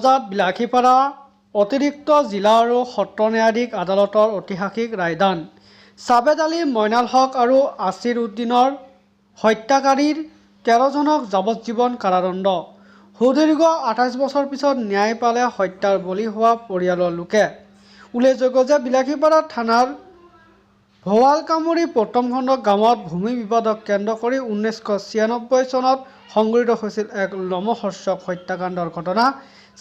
বজাত বিলাসীপাৰা অতিৰিক্ত জিলা আৰু সত্ৰ ন্যায়াধীশ আদালতৰ ঐতিহাসিক ৰায়দান। ছাবেদ আলী মইনাল হক আৰু আছিৰ উদ্দিনৰ হত্যাকাৰীৰ 13জনক যাৱজ্জীৱন কাৰাদণ্ড। সুদীৰ্ঘ 28 বছৰ পিছত ন্যায় পালে হত্যাৰ বলি হোৱা পৰিয়ালৰ লোকে। উল্লেখযোগ্য যে বিলাসীপাৰা থানাৰ ভৱালকামুৰি প্ৰথম খণ্ড গাঁৱত ভূমি বিবাদক কেন্দ্ৰ কৰি 1996 চনত সংঘটিত হৈছিল এক লোমহৰ্ষক হত্যাকাণ্ডৰ ঘটনা।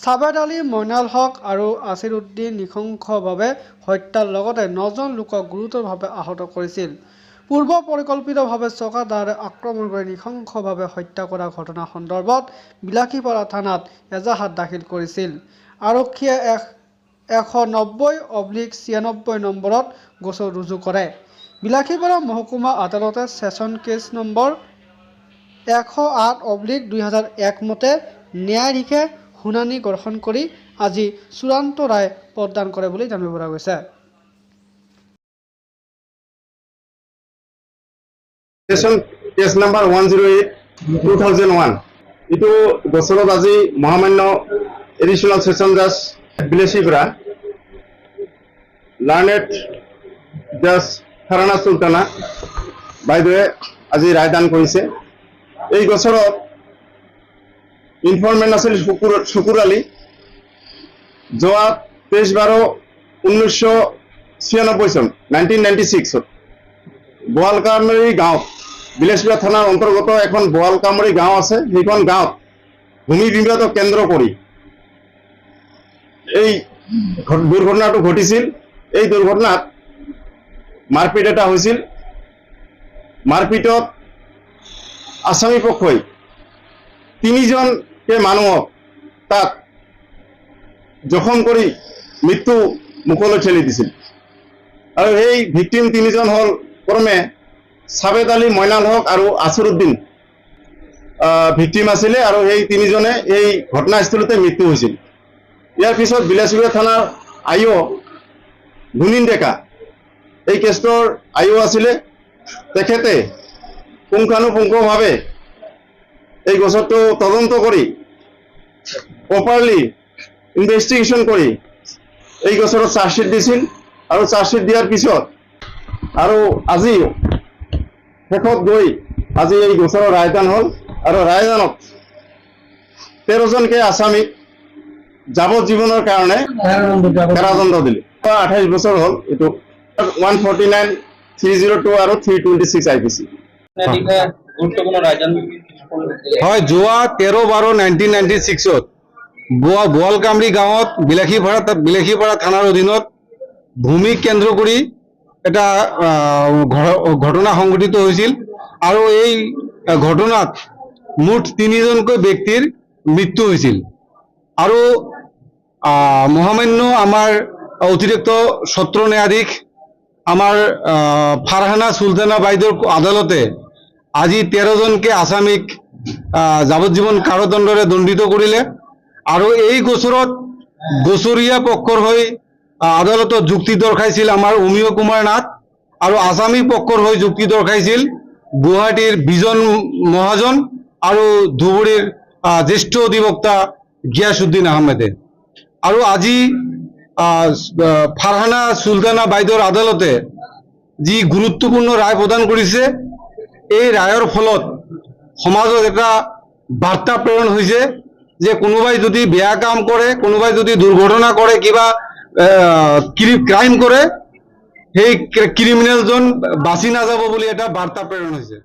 ছাবেদ আলী মইনাল হক আৰু আছিৰ উদ্দিন নৃশংসভাৱে হত্যাৰ লগতে 9জন লোকক গুৰুতৰভাৱে আহত কৰিছিল। পূৰ্ব পৰিকল্পিতভাৱে চকাদাৰে আক্ৰমণ কৰি নৃশংসভাৱে হত্যা কৰা ঘটনা সন্দৰ্ভত বিলাসীপাৰা থানাত এজাহাৰ দাখিল কৰিছিল। আৰক্ষীয়ে 190/96 নম্বৰত গোচৰ ৰুজু কৰে। বিলাসীপাৰা মহকুমা আদালতে ছেছন কেছ নম্বৰ 108/2001 মতে ন্যায়াধীশে শুনানি গ্ৰহণ কৰি আজি চূড়ান্ত ৰায় প্ৰদান কৰে বুলি জানিব পৰা গৈছে। ছেছন কেছ নম্বৰ 108/2001 এইটো গোচৰত আজি মহামান্য এডিশ্যনেল ছেছন জাজ বিলাসীপাৰা লাৰ্নেড জাজ ফাৰহানা চুলতানা বাইদেৱে আজি ৰায়দান কৰিছে। এই গোচৰত ইনফৰমেণ্ট আছিল শুকুৰ আলী। যোৱা 23/12/1996 চন 1996 বোৱালকামুৰি গাঁৱত বিলাসীপাৰা থানাৰ অন্তৰ্গত এখন বোৱালকামুৰি গাঁও আছে। সেইখন গাঁৱত ভূমি বিবাদক কেন্দ্ৰ কৰি এই দুৰ্ঘটনাটো ঘটিছিল। এই দুৰ্ঘটনাত মাৰপিট এটা হৈছিল। মাৰপিটত আসামী পক্ষই 3জনকে মানুহক তাত জখম কৰি মৃত্যু মুখলৈ ঠেলি দিছিল। আৰু এই ভিক্টিম 3জন হ'ল ক্ৰমে ছাবেদ আলী মইনাল হক আৰু আছিৰ উদ্দিন ভিক্টিম আছিলে আৰু এই 3জনে এই ঘটনাস্থলীতে মৃত্যু হৈছিল। ইয়াৰ পিছত বিলাসীপাৰা থানাৰ আইঅ গুণিন ডেকা এই কেছটোৰ আইঅ আছিলে। তেখেতে পুংখানুপুংখভাৱে এই গোচৰটো তদন্ত কৰি প্ৰপাৰলি ইনভেষ্টিগেশ্যন কৰি এই গোচৰত চাৰ্জশ্বিট দিছিল। আৰু চাৰ্জশ্বিট দিয়াৰ পিছত আৰু আজি শেষত গৈ আজি এই গোচৰৰ ৰায়দান হ'ল। আৰু ৰায়দানত 13জনকে আসামীক যাৱজ্জীৱনৰ কাৰণে কাৰাদণ্ড দিলে। 28 বছৰ হ'ল। এইটো 149/302 আৰু 326 IPC। হয়, যোৱা 13/12/1996 বোৱালকামুৰি গাঁৱত বিলাসীপাৰা থানাৰ অধীনত ভূমি কেন্দ্ৰ কৰি এটা ঘটনা সংঘটিত হৈছিল। আৰু এই ঘটনাত মুঠ 3জনকৈ ব্যক্তিৰ মৃত্যু হৈছিল। আৰু মহামান্য আমাৰ অতিৰিক্ত সত্ৰ ন্যায়াধীশ আমাৰ ফাৰহানা চুলতানা বাইদেউৰ আদালতে আজি 13জনকে আসামীক যাৱজ্জীৱন কাৰাদণ্ডৰে দণ্ডিত কৰিলে। আৰু এই গোচৰত গোচৰীয়া পক্ষৰ হৈ আদালতত যুক্তি দৰ্শাইছিল আমাৰ অমিয় কুমাৰ নাথ আৰু আসামী পক্ষৰ হৈ যুক্তি দৰ্শাইছিল গুৱাহাটীৰ বিজন মহাজন আৰু ধুবুৰীৰ জ্যেষ্ঠ অধিবক্তা গিয়াছুদ্দিন আহমেদে। আৰু আজি ফাৰহানা চুলতানা বাইদেউৰ আদালতে যি গুৰুত্বপূৰ্ণ ৰায় প্ৰদান কৰিছে, এই ৰায়ৰ ফলত সমাজত এটা বাৰ্তা প্ৰেৰণ হৈছে যে কোনোবাই যদি বেয়া কাম কৰে, কোনোবাই যদি দুৰ্ঘটনা কৰে, কিবা ক্ৰাইম কৰে, সেই ক্ৰিমিনেলজন বাচি নাযাব বুলি এটা বাৰ্তা প্ৰেৰণ হৈছে।